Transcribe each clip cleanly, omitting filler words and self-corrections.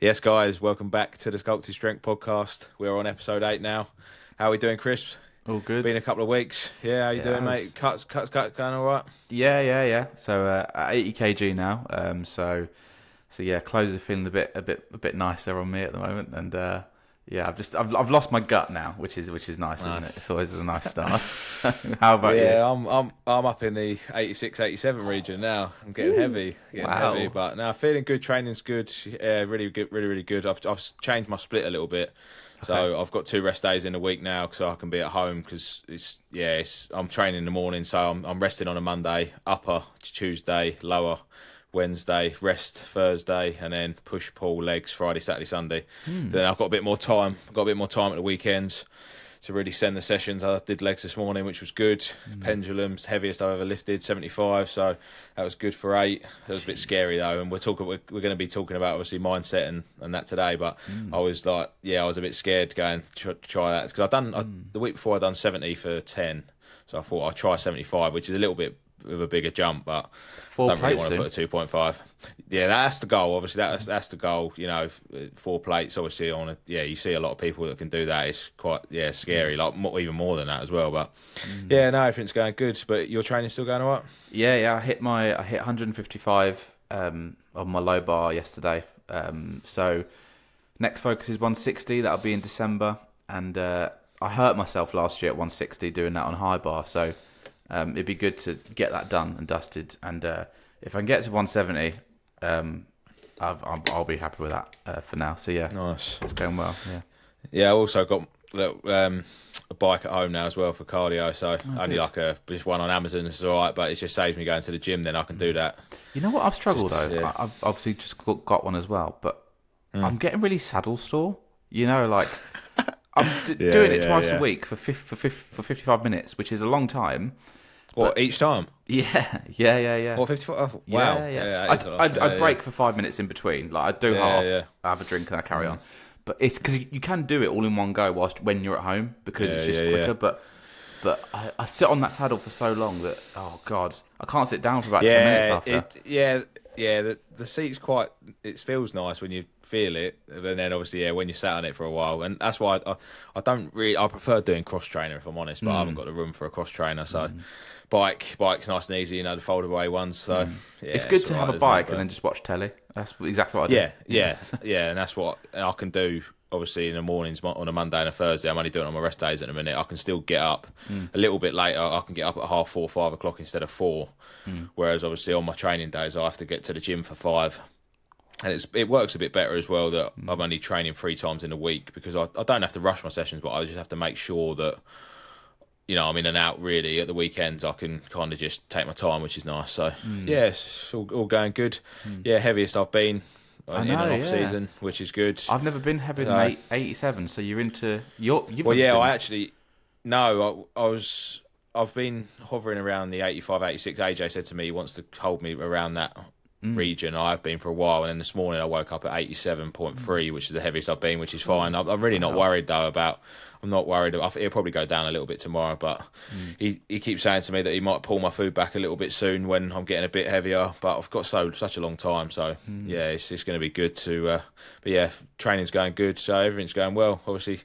Yes, guys, welcome back to the Sculpted Strength podcast. We're on episode 8 now. How are we doing, Chris? All good. Been a couple of weeks. Yeah, how you doing, Yes. mate? Cuts, going all right? Yeah. So at 80 kg now. So yeah, clothes are feeling a bit nicer on me at the moment, and yeah, I've lost my gut now, which is nice, isn't it? It's always a nice start. So how about you? Yeah, I'm up in the 86, 87 region now. I'm getting heavy, Wow. but now feeling good. Training's good. Yeah, really good, really good. I've changed my split a little bit. So I've got 2 rest days in a week now, so I can be at home because I'm training in the morning, so I'm resting on a Monday, upper Tuesday, lower Wednesday, rest Thursday, and then push pull legs Friday, Saturday, Sunday. Then I've got a bit more time. I've got a bit more time at the weekends to really send the sessions. I did legs this morning, which was good. Pendulums, heaviest I've ever lifted, 75. So that was good for 8. It was a bit scary though, and we're going to be talking about obviously mindset and that today. But I was like, I was a bit scared going to try that because the week before I done 70 for 10. So I thought I'd try 75, which is a little bit of a bigger jump, but I don't really want to put a 2.5. Yeah, that's the goal. Obviously, that's the goal. 4 plates. Obviously, you see a lot of people that can do that. It's quite scary. Like even more than that as well. But no, everything's going good. But your training's still going all right? Yeah. I hit 155 on my low bar yesterday. So next focus is 160. That'll be in December. And I hurt myself last year at 160 doing that on high bar. So it'd be good to get that done and dusted. And if I can get to 170, I'll be happy with that for now. So yeah, Nice. it's going well. Yeah, I also got a bike at home now as well for cardio. So only good. like just one on Amazon is all right, but it just saves me going to the gym. Then I can do that. You know what? I've struggled Just, though. yeah. I've obviously just got one as well, but I'm getting really saddle sore. Like I'm doing it twice a week for 55 minutes, which is a long time. What, each time? Yeah. What, 54? Oh, wow. Yeah. I'd break for 5 minutes in between. Like I'd do half, I have a drink, and I carry on. But it's because you can do it all in one go when you're at home because it's just quicker. But I sit on that saddle for so long that oh god, I can't sit down for about 10 minutes after. The seat's quite. It feels nice when you feel it, and then obviously when you sat on it for a while, and that's why I don't really. I prefer doing cross trainer if I'm honest, but I haven't got the room for a cross trainer, so. Bike's nice and easy, the fold away ones. So it's good to have a bike and then just watch telly. That's exactly what I do. Yeah, and that's what I can do. Obviously, in the mornings on a Monday and a Thursday, I'm only doing it on my rest days at the minute. I can still get up a little bit later. I can get up at 4:30, 5 o'clock instead of 4. Whereas obviously on my training days, I have to get to the gym for 5. And it works a bit better as well that I'm only training 3 times in a week because I don't have to rush my sessions, but I just have to make sure that I'm in and out really. At the weekends, I can kind of just take my time, which is nice. So, it's all going good. Heaviest I've been in an off-season, which is good. I've never been heavier than 87, so you're into... I've been hovering around the 85, 86. AJ said to me he wants to hold me around that region. I've been for a while, and then this morning I woke up at 87.3, which is the heaviest I've been, which is fine. I'm really not worried though about. I'm not worried. It'll probably go down a little bit tomorrow, but he keeps saying to me that he might pull my food back a little bit soon when I'm getting a bit heavier. But I've got such a long time, so it's going to be good to. But training's going good, so everything's going well. Obviously,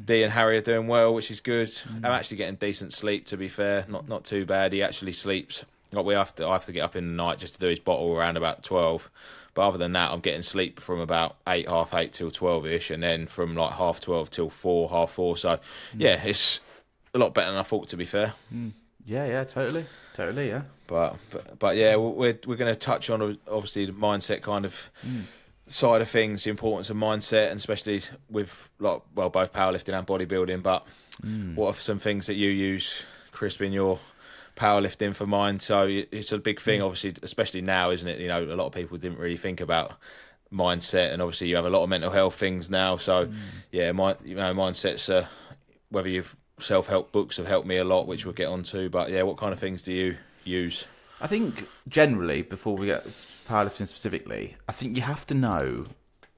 Dee and Harry are doing well, which is good. I'm actually getting decent sleep, to be fair. Not too bad. He actually sleeps. Like I have to get up in the night just to do his bottle around about 12. But other than that, I'm getting sleep from about 8, half 8 till 12ish, and then from like half 12 till 4, half 4. So it's a lot better than I thought, to be fair. Yeah, totally, yeah. But we're going to touch on obviously the mindset kind of side of things, the importance of mindset, and especially with both powerlifting and bodybuilding. But what are some things that you use, Chris, in your powerlifting for mine? So it's a big thing, obviously, especially now, isn't it? A lot of people didn't really think about mindset, and obviously you have a lot of mental health things now. So mindsets, whether you've self-help books have helped me a lot, which we'll get onto. But what kind of things do you use? I think generally, before we get powerlifting specifically, I think you have to know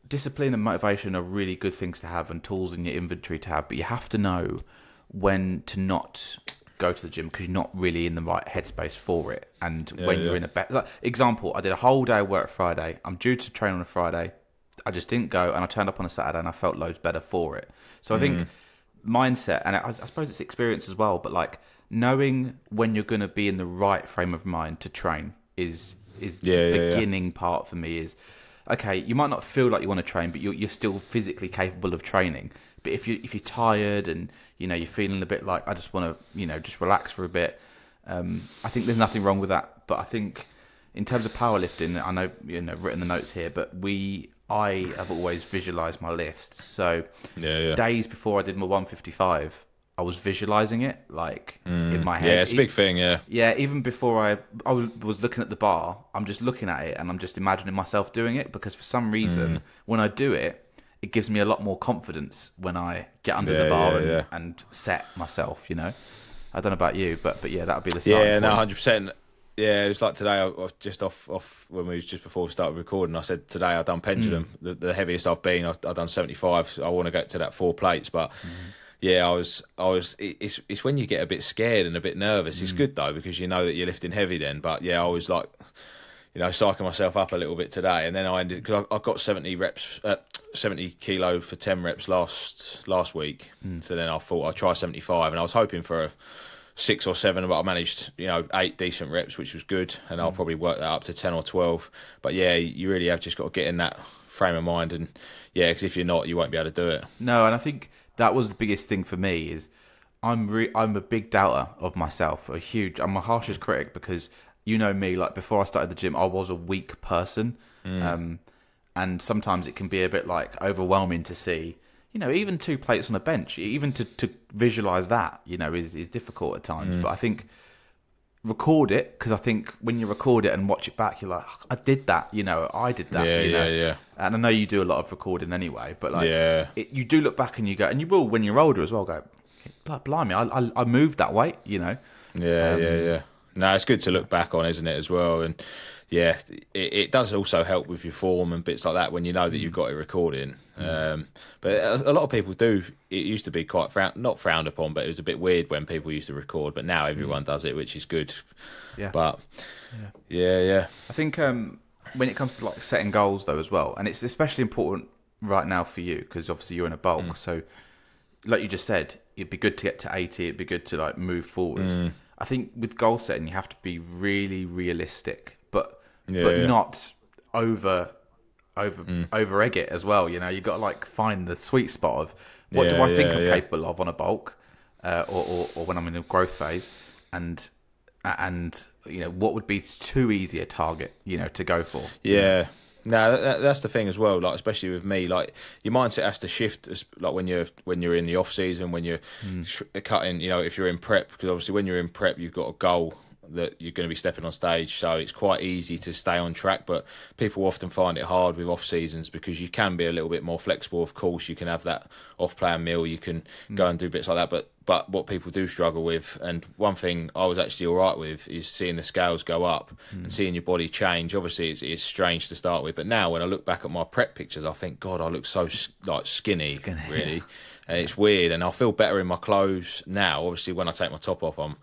discipline and motivation are really good things to have and tools in your inventory to have, but you have to know when to not go to the gym because you're not really in the right headspace for it. And when you're in a better... example, I did a whole day of work Friday. I'm due to train on a Friday. I just didn't go, and I turned up on a Saturday and I felt loads better for it. So I think mindset, and I suppose it's experience as well, but like knowing when you're going to be in the right frame of mind to train is the beginning part for me. Is okay, you might not feel like you want to train, but you're still physically capable of training. But if you're tired and you're feeling a bit like I just want to just relax for a bit, I think there's nothing wrong with that. But I think in terms of powerlifting, I know written the notes here, but I have always visualized my lifts. So days before I did my 155, I was visualizing it like in my head. Yeah, it's a big thing. Yeah, even before I was looking at the bar, I'm just looking at it and I'm just imagining myself doing it, because for some reason when I do it, it gives me a lot more confidence when I get under the bar and set myself. I don't know about you, but yeah, that would be the starting point. No, 100%. Yeah, it was like today. I was just off when we was just before we started recording. I said today I've done pendulum, the heaviest I've been. I've done 75. So I want to get to that 4 plates, but yeah, I was. It's when you get a bit scared and a bit nervous. It's good though, because you know that you're lifting heavy then. But yeah, I was like, psyching myself up a little bit today, and then I ended because I got 70 reps, 70 kilo for 10 reps last week. So then I thought I'd try 75, and I was hoping for a 6 or 7, but I managed 8 decent reps, which was good, and I'll probably work that up to 10 or 12. But yeah, you really have just got to get in that frame of mind, and yeah, because if you're not, you won't be able to do it. No, and I think that was the biggest thing for me is I'm a big doubter of myself. I'm a harshest critic, because me, like before I started the gym, I was a weak person, and sometimes it can be a bit like overwhelming to see. Even 2 plates on a bench, even to visualize that, is difficult at times. But I think record it, because I think when you record it and watch it back, you're like, I did that, I did that. Yeah. And I know you do a lot of recording anyway, but like, you do look back and you go, and you will when you're older as well, go, blimey, I moved that weight, Yeah. No, it's good to look back on, isn't it, as well? And yeah, it does also help with your form and bits like that when you know that you've got it recording. But a lot of people do. It used to be quite not frowned upon, but it was a bit weird when people used to record. But now everyone does it, which is good. Yeah. But yeah. I think when it comes to like setting goals though as well, and it's especially important right now for you because obviously you're in a bulk. So like you just said, it'd be good to get to 80. It'd be good to like move forward. I think with goal setting, you have to be really realistic, but not over egg it as well. You've got to like find the sweet spot of what do I think I'm capable of on a bulk, or when I'm in a growth phase, and what would be too easy a target to go for. No, that's the thing as well. Like especially with me, like your mindset has to shift. Like when you're in the off season, when you're cutting. If you're in prep, because obviously when you're in prep, you've got a goal that you're going to be stepping on stage. So it's quite easy to stay on track. But people often find it hard with off seasons because you can be a little bit more flexible. Of course, you can have that off plan meal. You can go and do bits like that. But what people do struggle with, and one thing I was actually all right with, is seeing the scales go up and seeing your body change. Obviously, it's strange to start with, but now when I look back at my prep pictures, I think, God, I look so like skinny really. And it's weird, and I feel better in my clothes now. Obviously, when I take my top off, I'm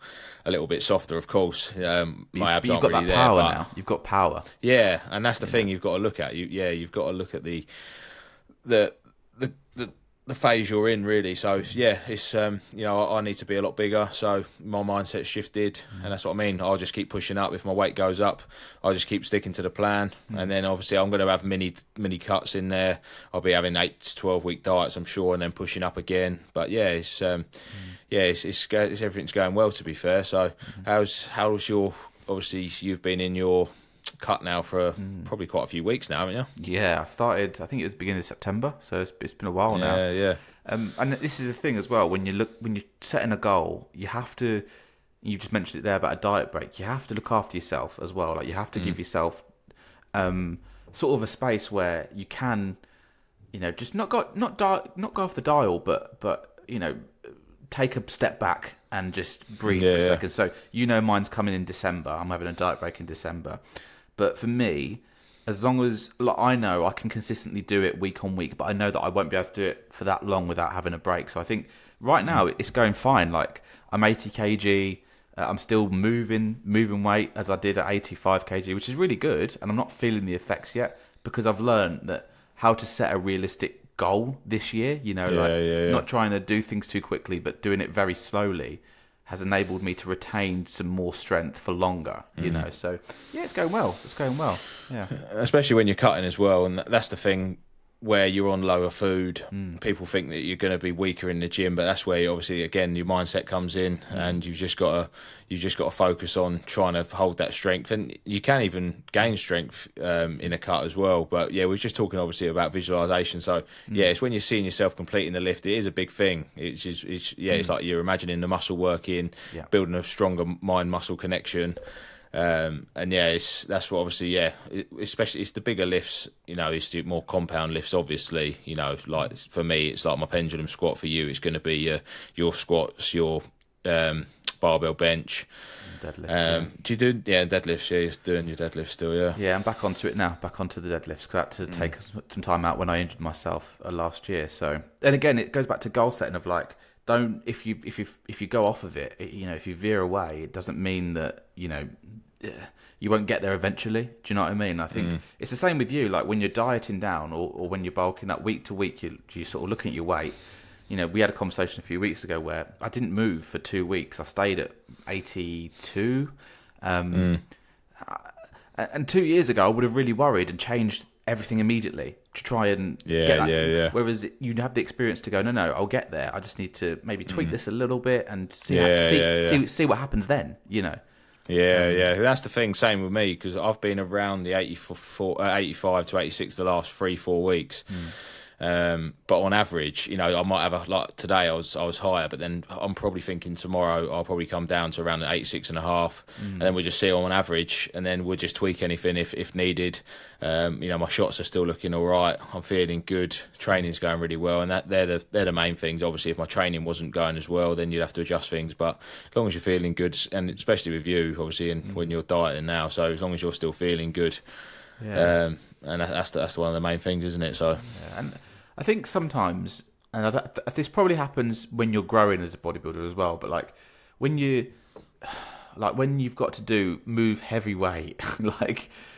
a little bit softer, of course. My abs aren't really there. You've got that power now. You've got power. Yeah, and that's the thing you've got to look at. You've got to look at the phase you're in, really. So yeah, it's I need to be a lot bigger. So my mindset's shifted, and that's what I mean. I'll just keep pushing up. If my weight goes up, I'll just keep sticking to the plan. And then obviously I'm going to have mini cuts in there. I'll be having 8 to 12 week diets, I'm sure, and then pushing up again. But yeah, it's everything's going well, to be fair. So how's your? Obviously you've been in your cut now for probably quite a few weeks now, haven't you? Yeah, I started, I think it was the beginning of September, so it's been a while now. Yeah. And this is the thing as well, when you're setting a goal, you have to, you just mentioned it there about a diet break, you have to look after yourself as well. Like you have to give yourself sort of a space where you can, just not go off the dial, but take a step back and just breathe for a second. So mine's coming in December. I'm having a diet break in December. But for me, as long as I know I can consistently do it week on week, but I know that I won't be able to do it for that long without having a break. So I think right now it's going fine. Like I'm 80 kg. I'm still moving weight as I did at 85 kg, which is really good. And I'm not feeling the effects yet because I've learned that how to set a realistic goal this year. Not trying to do things too quickly, but doing it very slowly has enabled me to retain some more strength for longer. So yeah, it's going well. Yeah, especially when you're cutting as well, and that's the thing. Where you're on lower food, people think that you're going to be weaker in the gym, but that's where obviously again your mindset comes in, and you've just got to focus on trying to hold that strength, and you can even gain strength in a cut as well. But yeah, we're just talking obviously about visualization. So yeah, it's when you're seeing yourself completing the lift, it is a big thing. It's like you're imagining the muscle working, building a stronger mind muscle connection. And yeah, that's what obviously, especially it's the bigger lifts, it's the more compound lifts, obviously, like for me, it's like my pendulum squat. For you, it's going to be your squats, your barbell bench. Deadlift. Do you do, deadlifts? Yeah, you're doing your deadlifts still, yeah. Yeah, I'm back onto it now, back onto the deadlifts, because I had to take some time out when I injured myself last year. So, and again, it goes back to goal setting of like, don't, if you go off of it, if you veer away, it doesn't mean that, you won't get there eventually. Do you know what I mean? I think it's the same with you. Like when you're dieting down or when you're bulking up week to week, you're sort of looking at your weight. We had a conversation a few weeks ago where I didn't move for 2 weeks. I stayed at 82. And 2 years ago, I would have really worried and changed everything immediately to try and get that. Whereas you have the experience to go, no, I'll get there. I just need to maybe tweak this a little bit and see what happens then, Yeah, that's the thing. Same with me, because I've been around the 85 to 86 the last 3-4 weeks. But on average, I might have like today I was higher, but then I'm probably thinking tomorrow I'll probably come down to around 86.5, and then we'll just see on average, and then we'll just tweak anything if needed. My shots are still looking all right. I'm feeling good. Training's going really well, and they're the main things. Obviously, if my training wasn't going as well, then you'd have to adjust things. But as long as you're feeling good, and especially with you, obviously, and when you're dieting now, so as long as you're still feeling good, and that's one of the main things, isn't it? So, and I think sometimes, and this probably happens when you're growing as a bodybuilder as well, but like when you've got to move heavy weight,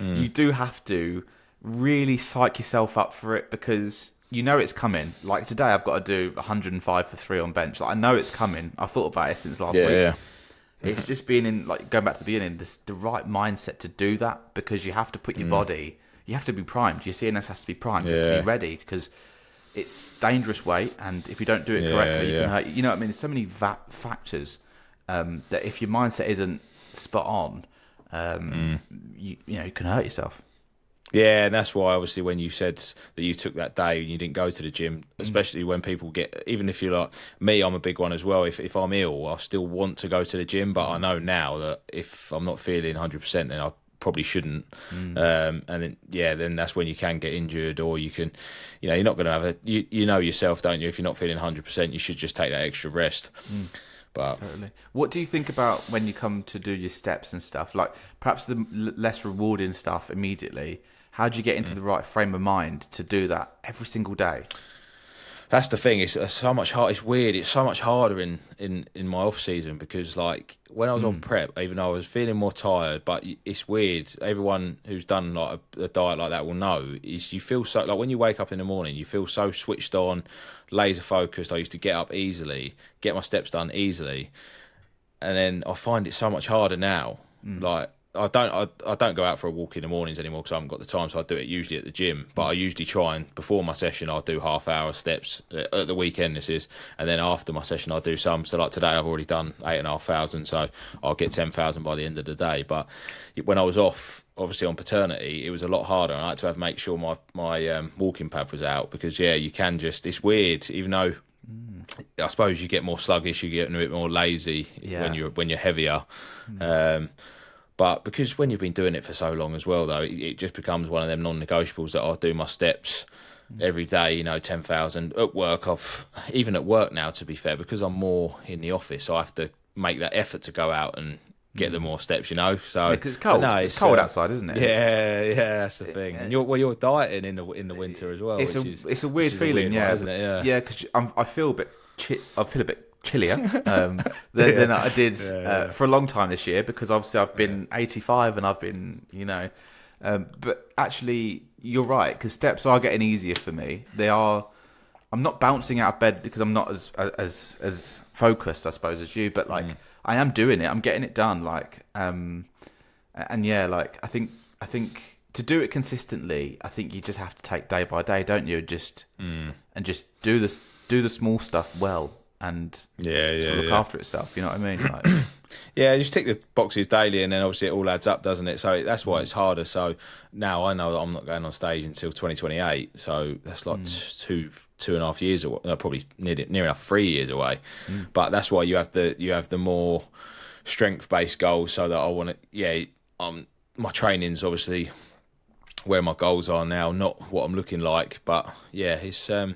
you do have to really psych yourself up for it, because it's coming. Like today, I've got to do 105 for 3 on bench. Like I know it's coming. I've thought about it since last week. Yeah. It's just being in, like, going back to the beginning, the right mindset to do that, because you have to put your body, you have to be primed. Your CNS has to be primed to be ready, because it's dangerous weight, and if you don't do it correctly, you can hurt. You know what I mean? There's so many factors that if your mindset isn't spot on, you can hurt yourself. Yeah, and that's why obviously when you said that you took that day and you didn't go to the gym, especially when people get, even if you're like me, I'm a big one as well. If I'm ill, I still want to go to the gym, but I know now that if I'm not feeling 100%, then I probably shouldn't. And then that's when you can get injured, or you can, you're not going to have you know yourself, don't you? If you're not feeling 100%, you should just take that extra rest. But totally. What do you think about when you come to do your steps and stuff? Like perhaps the less rewarding stuff immediately. How do you get into the right frame of mind to do that every single day? That's the thing. It's so much hard. It's weird. It's so much harder in my off season, because like when I was on prep, even though I was feeling more tired, but it's weird. Everyone who's done like a diet like that will know. Is you feel so, like when you wake up in the morning, you feel so switched on, laser focused. I used to get up easily, get my steps done easily, and then I find it so much harder now. Like I don't go out for a walk in the mornings anymore because I haven't got the time, so I do it usually at the gym. But I usually try and before my session I'll do half-hour steps at the weekend. This is, and then after my session I'll do some. So like today I've already done 8,500, so I'll get 10,000 by the end of the day. But when I was off, obviously on paternity, it was a lot harder. I had to make sure my walking pad was out, because you can just, it's weird, even though I suppose you get more sluggish, you get a bit more lazy when you're heavier. But because when you've been doing it for so long as well, though, it just becomes one of them non-negotiables that I'll do my steps every day, 10,000. At work, even at work now, to be fair, because I'm more in the office, I have to make that effort to go out and get the more steps, So because it's cold. It's cold outside, isn't it? Yeah, that's the thing. And you're dieting in the winter as well. It's a weird feeling, isn't it? Yeah, because I feel a bit chillier than I did for a long time this year, because obviously I've been 85 and I've been But actually, you're right, because steps are getting easier for me. They are. I'm not bouncing out of bed because I'm not as focused, I suppose, as you. But like, I am doing it. I'm getting it done. Like, and yeah, like I think to do it consistently, I think you just have to take day by day, don't you? And just do the small stuff well, and look after itself. You know what I mean? Like, yeah, just tick the boxes daily, and then obviously it all adds up, doesn't it? So that's why it's harder. So now I know that I'm not going on stage until 2028. So that's like 2.5 years away. No, probably near enough 3 years away. But that's why you have the more strength based goals. So that I want to, my training's obviously where my goals are now, not what I'm looking like. But yeah, it's a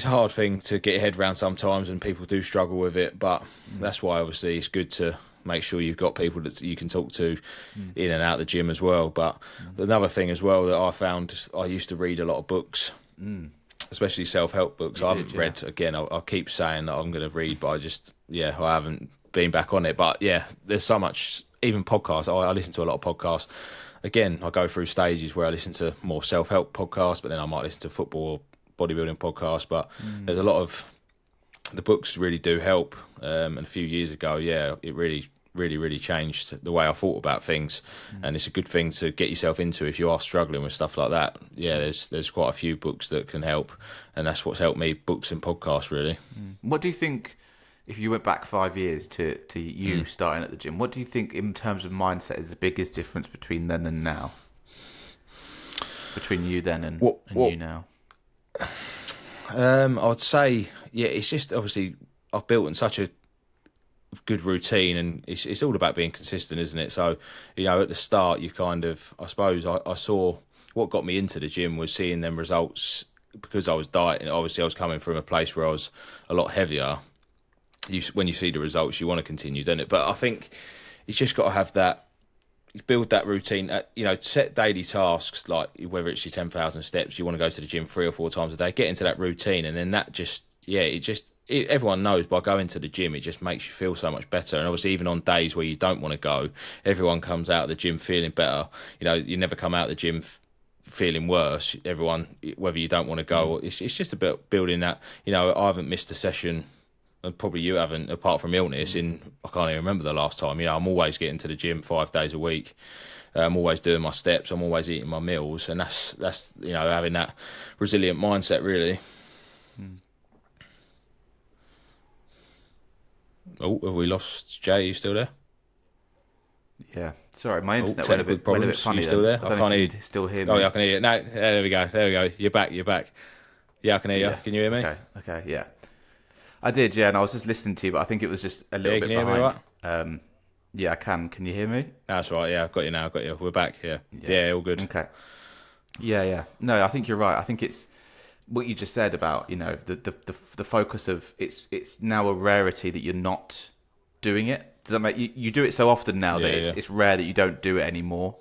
hard thing to get your head around sometimes, and people do struggle with it. But that's why obviously it's good to make sure you've got people that you can talk to in and out of the gym as well. But another thing as well that I found, I used to read a lot of books, especially self-help books. I haven't read, again, I keep saying that I'm going to read, but I haven't been back on it. But yeah, there's so much, even podcasts. I listen to a lot of podcasts. Again, I go through stages where I listen to more self-help podcasts, but then I might listen to football or bodybuilding podcasts. But there's a lot of, the books really do help. And a few years ago, it really changed the way I thought about things. And it's a good thing to get yourself into if you are struggling with stuff like that. Yeah, there's quite a few books that can help, and that's what's helped me, books and podcasts, really. What do you think, if you went back 5 years to you starting at the gym, what do you think in terms of mindset is the biggest difference between then and now? Between you then and you now? I'd say, it's just obviously I've built in such a good routine, and it's all about being consistent, isn't it? So, at the start, you kind of, I suppose, I saw what got me into the gym was seeing them results because I was dieting. Obviously, I was coming from a place where I was a lot heavier. When you see the results, you want to continue, don't it? But I think you've just got to have that, build that routine. Set daily tasks, like whether it's your 10,000 steps, you want to go to the gym 3 or 4 times a day. Get into that routine, and then that just, everyone knows by going to the gym, it just makes you feel so much better. And obviously, even on days where you don't want to go, everyone comes out of the gym feeling better. You never come out of the gym feeling worse. Everyone, whether you don't want to go, it's just about building that. I haven't missed a session, and probably you haven't, apart from illness. I can't even remember the last time. I'm always getting to the gym 5 days a week. I'm always doing my steps. I'm always eating my meals, and that's having that resilient mindset, really. Oh, have we lost Jay? Are you still there? Yeah. Sorry, my internet went a bit funny. You still there? I can't hear you. Still hear me? Oh, yeah, I can hear you. No, there we go. You're back. Yeah, I can hear you. Can you hear me? Okay, yeah. I did, yeah, and I was just listening to you, but I think it was just a little bit behind. Can you hear me right? Yeah, I can. Can you hear me? That's right, yeah, I've got you now. We're back here. Yeah, all good. Okay. Yeah. No, I think you're right. I think it's what you just said about, the focus of it's now a rarity that you're not doing it. Does that make you do it so often now that it's rare that you don't do it anymore.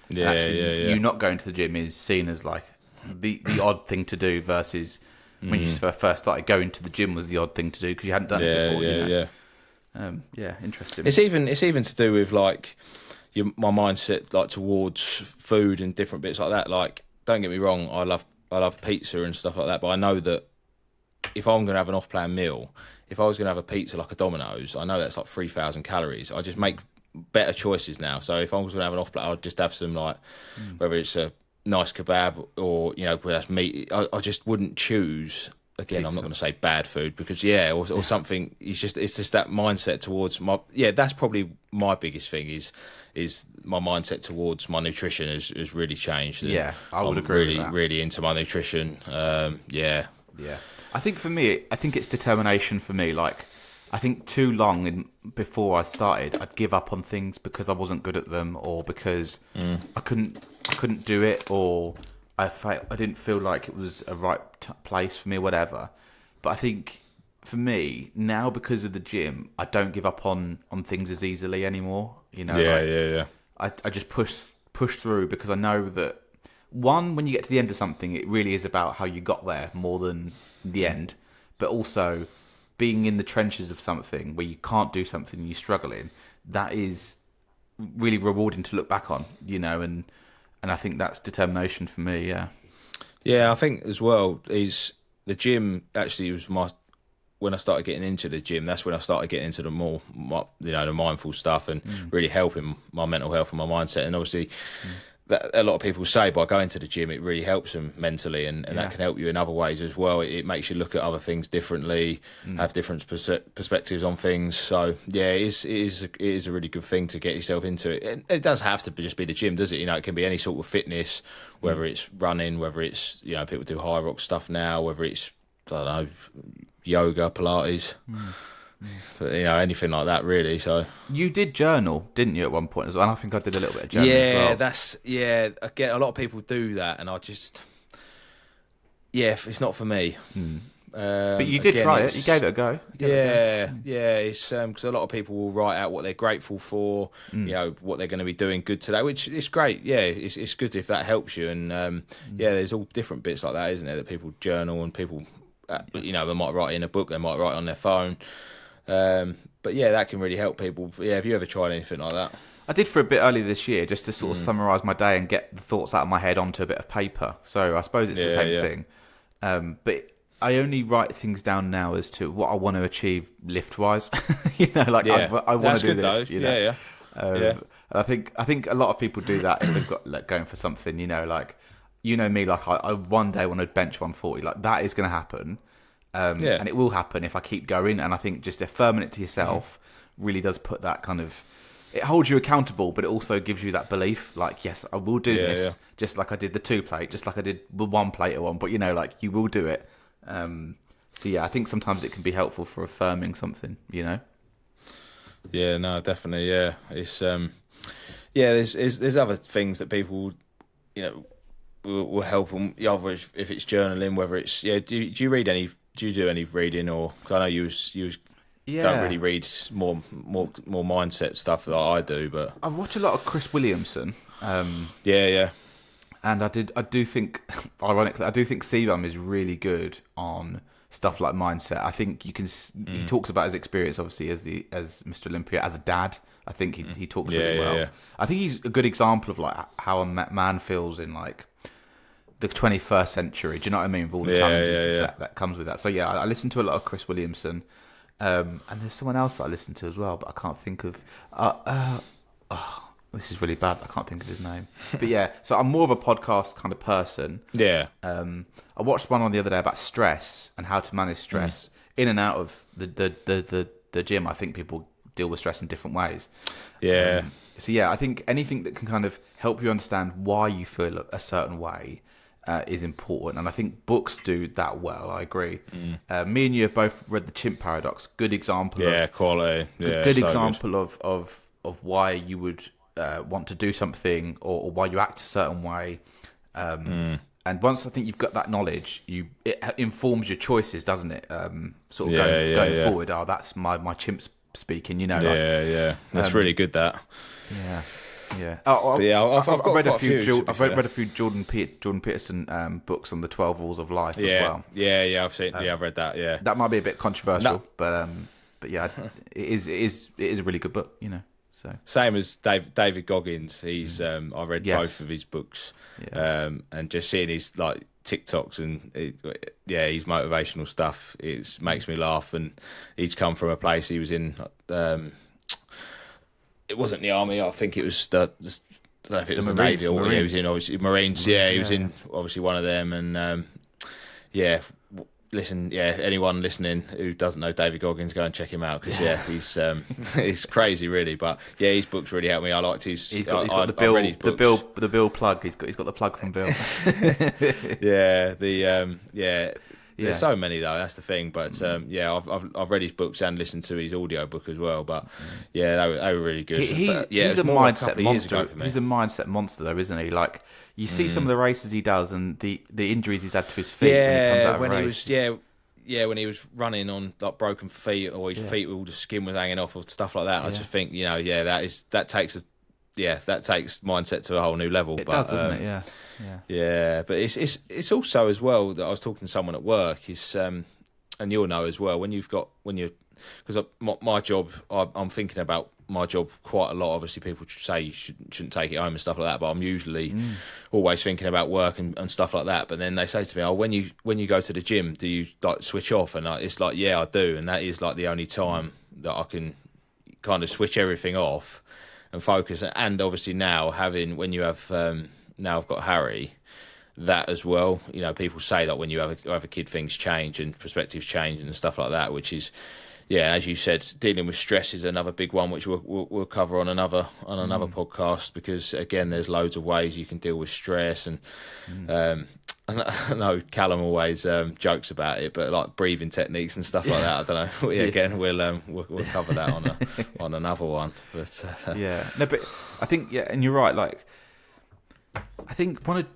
You not going to the gym is seen as like the odd thing to do versus when you first started going to the gym was the odd thing to do because you hadn't done it before. Interesting. It's even to do with like my mindset, like towards food and different bits like that. Like, don't get me wrong, I love pizza and stuff like that, but I know that if I'm going to have an off-plan meal, if I was going to have a pizza like a Domino's, I know that's like 3,000 calories. I just make better choices now. So if I was going to have an off-plan, I'd just have some like, whether it's a nice kebab or where that's meat. I just wouldn't choose. Again, pizza. I'm not going to say bad food because or something. It's just that mindset towards my. Yeah, that's probably my biggest thing is my mindset towards my nutrition has really changed. Yeah, I would agree. Really, with that. really into my nutrition. Yeah. I think for me, it's determination for me. Like, I think too long before I started, I'd give up on things because I wasn't good at them, or because I couldn't do it, or I didn't feel like it was a right place for me, or whatever. But I think for me now, because of the gym, I don't give up on things as easily anymore. I just push through because I know that when you get to the end of something, it really is about how you got there more than the end. But also being in the trenches of something where you can't do something and you're struggling, that is really rewarding to look back on, you know, and I think that's determination for me. Yeah. Yeah, I think as well is the gym actually was when I started getting into the gym. That's when I started getting into the mindful stuff and really helping my mental health and my mindset. And obviously, that a lot of people say by going to the gym, it really helps them mentally, and that can help you in other ways as well. It makes you look at other things differently, have different perspectives on things. So yeah, it is a really good thing to get yourself into it. And it does have to just be the gym, does it? You know, it can be any sort of fitness, whether it's running, whether it's, you know, people do high rock stuff now, whether it's, I don't know, yoga, Pilates. But, you know, anything like that, really. So you did journal, didn't you, at one point as well? And I think I did a little bit of journaling as well. Again, a lot of people do that, and I just, it's not for me. But you did try it. You gave it a go. It's because a lot of people will write out what they're grateful for, you know, what they're going to be doing good today, which is great. Yeah, it's good if that helps you. And there's all different bits like that, isn't there? That people journal, and people, you know, they might write in a book, they might write on their phone. But yeah, that can really help people. But yeah, have you ever tried anything like that? I did for a bit earlier this year, just to sort of summarise my day and get the thoughts out of my head onto a bit of paper. So I suppose it's the same thing. But I only write things down now as to what I want to achieve lift-wise. You know, like I want to do this. Though. You know? I think a lot of people do that if they've got like going for something. You know, like, you know me, like I one day want to bench 140. Like that is going to happen. And it will happen if I keep going. And I think just affirming it to yourself really does put that kind of, it holds you accountable, but it also gives you that belief, like, yes, I will do this, just like I did the 2 plate, just like I did the 1 plate at one, but you know, like, you will do it. So yeah, I think sometimes it can be helpful for affirming something, you know? Yeah, no, definitely. Yeah. It's, there's other things that people, you know, will help them. Either if it's journaling, whether it's, do you read any, do you do any reading, or, cause I know you don't really read more mindset stuff that I do, but I've watched a lot of Chris Williamson. And I do think, ironically, I do think CBAM is really good on stuff like mindset. I think you can. He talks about his experience, obviously, as Mr. Olympia, as a dad. I think he talks really well. Yeah. I think he's a good example of like how a man feels in like the 21st century. Do you know what I mean? With all the challenges that comes with that. So yeah, I listen to a lot of Chris Williamson. And there's someone else that I listen to as well, but I can't think of. This is really bad. I can't think of his name. But yeah, so I'm more of a podcast kind of person. Yeah. I watched one on the other day about stress and how to manage stress in and out of the gym. I think people deal with stress in different ways. Yeah. So yeah, I think anything that can kind of help you understand why you feel a certain way is important, and I think books do that well. I agree. Me and you have both read The Chimp Paradox. Good example. Quality. Good example of why you would want to do something, or why you act a certain way. And once I think you've got that knowledge, it informs your choices, doesn't it? Sort of going forward. Oh, that's my chimps speaking. You know. That's really good. That. Yeah. Yeah. I've read a few. I've read a few Jordan Peterson books on the 12 rules of life as well. Yeah. I've seen. I've read that. Yeah. That might be a bit controversial, but yeah, it is a really good book. You know. So same as David Goggins. He's I read both of his books, and just seeing his like TikToks and his motivational stuff, it makes me laugh. And he's come from a place he was in. It wasn't the army. I think it was I don't know if it was the Navy or he was in obviously Marines. He was in obviously one of them. And listen, anyone listening who doesn't know David Goggins, go and check him out because he's crazy really. But yeah, his books really helped me. I liked his. He's got the Bill plug. He's got the plug from Bill. There's so many though. That's the thing. But I've read his books and listened to his audio book as well. But they were really good. He's a mindset monster. He's a mindset monster though, isn't he? Like you see some of the races he does and the injuries he's had to his feet when he comes out of a race. When he was running on like broken feet or his feet, all the skin was hanging off or stuff like that. I just think that takes mindset to a whole new level. It does, doesn't it? Yeah, but it's also as well that I was talking to someone at work is, and you'll know as well when you're because my job I'm thinking about my job quite a lot. Obviously, people say you shouldn't take it home and stuff like that, but I'm usually always thinking about work and stuff like that. But then they say to me, "Oh, when you go to the gym, do you like switch off?" And it's like, yeah, I do, and that is like the only time that I can kind of switch everything off and focus. And obviously now when you have now I've got Harry, that as well. You know, people say that when you have a kid, things change and perspectives change and stuff like that, which is, yeah, as you said, dealing with stress is another big one, which we'll cover on another podcast, because again, there's loads of ways you can deal with stress, and I know Callum always jokes about it, but like breathing techniques and stuff like that. I don't know. Again, we'll cover that on another one. But no, but I think and you're right. Like, I think one of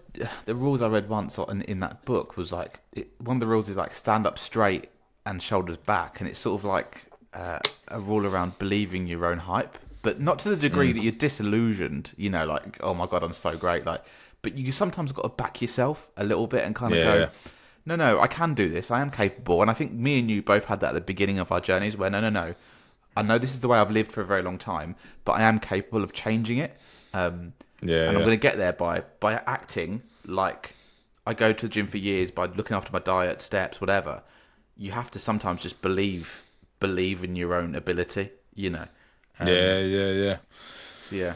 the rules I read once in that book was like one of the rules is like stand up straight and shoulders back, and it's sort of like a rule around believing your own hype, but not to the degree that you're disillusioned. You know, like, oh my god, I'm so great, like. But you sometimes got to back yourself a little bit and kind of go, no, I can do this. I am capable. And I think me and you both had that at the beginning of our journeys where, no, I know this is the way I've lived for a very long time, but I am capable of changing it. And I'm going to get there by acting like I go to the gym for years, by looking after my diet, steps, whatever. You have to sometimes just believe in your own ability, you know. Yeah. So yeah,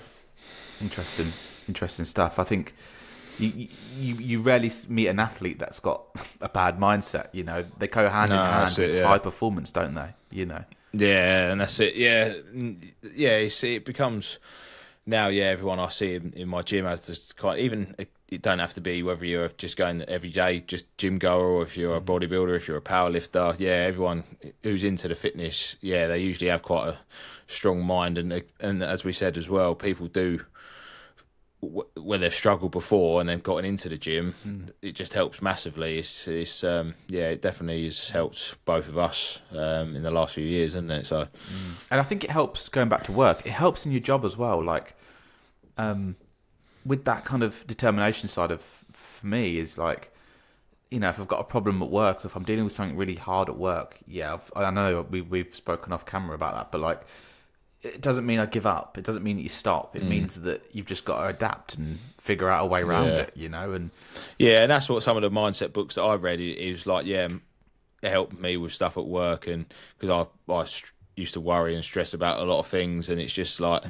interesting stuff. I think you rarely meet an athlete that's got a bad mindset. You know, they go hand in hand with high performance, don't they? You know. Yeah, and that's it. Yeah. You see, it becomes now. Yeah, everyone I see in my gym has this kind. Even it don't have to be whether you're just going every day, just gym goer, or if you're a bodybuilder, if you're a powerlifter. Yeah, everyone who's into the fitness, yeah, they usually have quite a strong mind, and as we said as well, people do. Where they've struggled before and they've gotten into the gym, it just helps massively. It definitely has helped both of us in the last few years, hasn't it? So, and I think it helps going back to work. It helps in your job as well. Like, with that kind of determination side of for me is like, you know, if I've got a problem at work, if I'm dealing with something really hard at work, I know we've spoken off camera about that, but like. It doesn't mean I give up. It doesn't mean that you stop. It means that you've just got to adapt and figure out a way around it, you know. And that's what some of the mindset books that I've read is like. Yeah, it helped me with stuff at work, and because I used to worry and stress about a lot of things, and it's just like,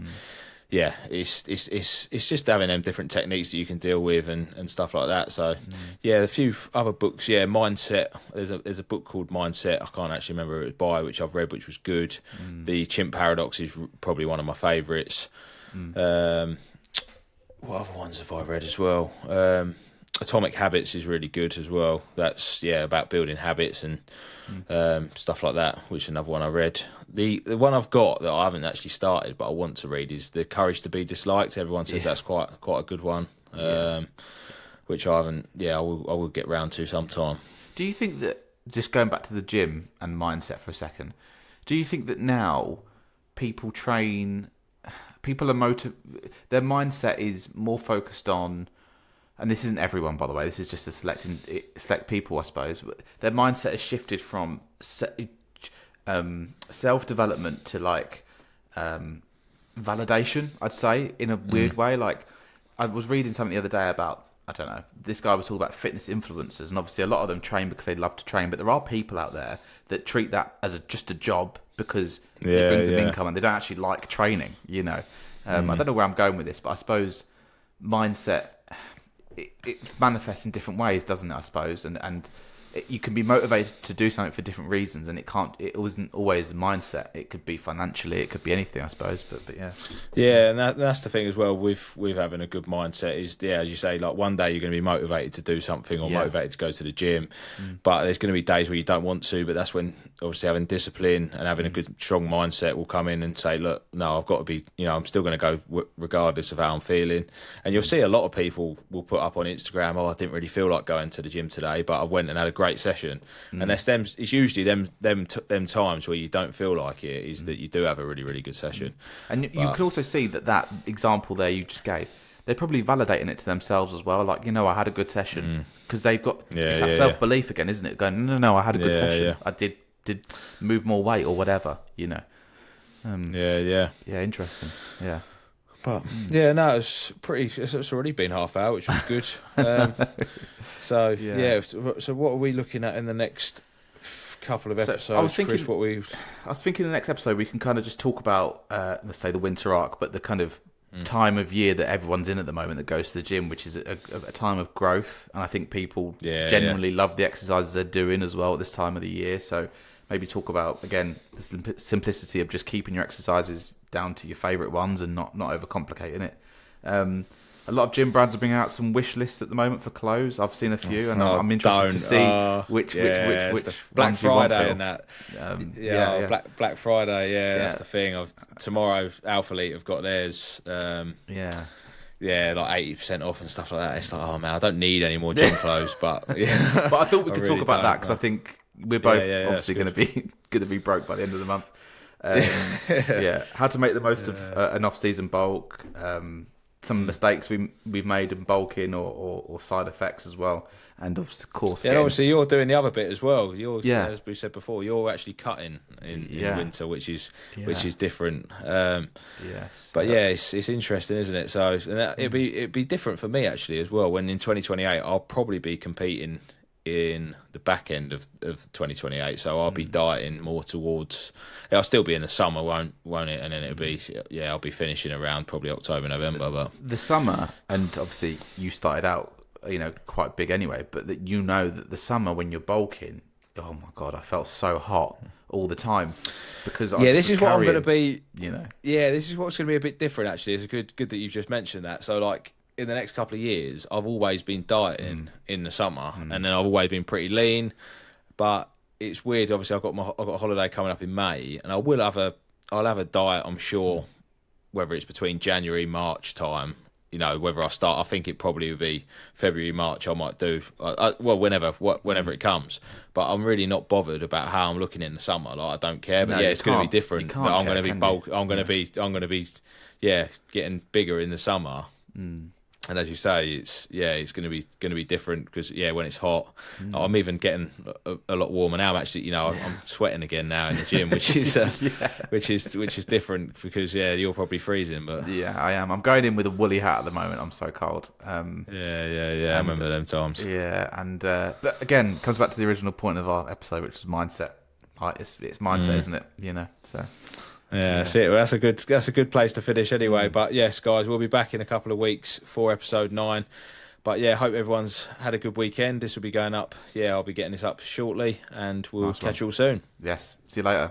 it's just having them different techniques that you can deal with and stuff like that. So a few other books. Yeah, mindset. There's a book called Mindset. I can't actually remember who it was by, which I've read, which was good. The Chimp Paradox is probably one of my favourites. What other ones have I read as well? Atomic Habits is really good as well. That's about building habits and stuff like that, which is another one I read. The one I've got that I haven't actually started but I want to read is The Courage to Be Disliked. Everyone says that's quite a good one, which I haven't. I will get round to sometime. Do you think that, just going back to the gym and mindset for a second, do you think that now people are their mindset is more focused on, and this isn't everyone, by the way, this is just a select people, I suppose, but their mindset has shifted from self-development to like validation, I'd say, in a weird way. Like, I was reading something the other day about, I don't know, this guy was talking about fitness influencers, and obviously a lot of them train because they love to train, but there are people out there that treat that as just a job because it brings them income, and they don't actually like training, you know. I don't know where I'm going with this, but I suppose mindset, it manifests in different ways, doesn't it, I suppose, and you can be motivated to do something for different reasons, and it wasn't always a mindset. It could be financially, it could be anything, I suppose, but and that's the thing as well with having a good mindset is, as you say, like one day you're going to be motivated to do something or motivated to go to the gym, but there's going to be days where you don't want to, but that's when obviously having discipline and having a good strong mindset will come in and say, look, no, I've got to be, I'm still going to go regardless of how I'm feeling. And you'll see a lot of people will put up on Instagram, I didn't really feel like going to the gym today, but I went and had a great session. And it's usually them times where you don't feel like it is that you do have a really, really good session. And you can also see that example there you just gave, they're probably validating it to themselves as well, like, I had a good session, because they've got it's that self-belief again, isn't it, going, no, I had a good session, I did move more weight or whatever, Yeah. Interesting. Yeah. But yeah, no, it's pretty. It's already been half hour, which was good. So So what are we looking at in the next couple of episodes, I was thinking, Chris? I was thinking in the next episode we can kind of just talk about, let's say, the winter arc, but the kind of time of year that everyone's in at the moment that goes to the gym, which is a time of growth, and I think people generally love the exercises they're doing as well at this time of the year. So maybe talk about, again, the simplicity of just keeping your exercises down to your favourite ones and not overcomplicating it. A lot of gym brands are bringing out some wish lists at the moment for clothes. I've seen a few, and I'm interested to see which Black Friday and that. Black Friday. Yeah, that's the thing. Tomorrow, Alpha Elite have got theirs. Like 80% off and stuff like that. It's like, oh man, I don't need any more gym clothes, but but I thought we could talk about that because I think we're both obviously going to be broke by the end of the month. How to make the most of an off-season bulk. Some mistakes we've made in bulking or side effects as well, and of course, and obviously you're doing the other bit as well. As we said before, you're actually cutting in winter, which is different. But it's interesting, isn't it? So it'd be different for me actually as well. When in 2028, I'll probably be competing in the back end of 2028, so I'll be dieting more towards. I'll still be in the summer, won't it? And then it'll be I'll be finishing around probably October, November. But the summer, and obviously you started out, quite big anyway. But that that the summer when you're bulking, oh my god, I felt so hot all the time because this is what I'm going to be. This is what's going to be a bit different actually. It's good that you've just mentioned that. So like, in the next couple of years, I've always been dieting in the summer, and then I've always been pretty lean. But it's weird. Obviously, I've got a holiday coming up in May, and I'll have a diet. I'm sure, whether it's between January, March time. Whether I start, I think it probably would be February, March. I might do whenever it comes. But I'm really not bothered about how I'm looking in the summer. Like, I don't care. But it's going to be different. But I'm going to be bulk. I'm going to be getting bigger in the summer. And as you say, it's going to be different because when it's hot, I'm even getting a lot warmer now. I'm actually, I'm sweating again now in the gym, which is which is different because you're probably freezing. But I am. I'm going in with a woolly hat at the moment. I'm so cold. I remember them times. And but again, it comes back to the original point of our episode, which is mindset. It's mindset, isn't it? So. That's it. Well, that's a good place to finish anyway. But yes, guys, we'll be back in a couple of weeks for episode 9. But hope everyone's had a good weekend. This will be going up. I'll be getting this up shortly, and we'll catch you all soon. Yes. See you later.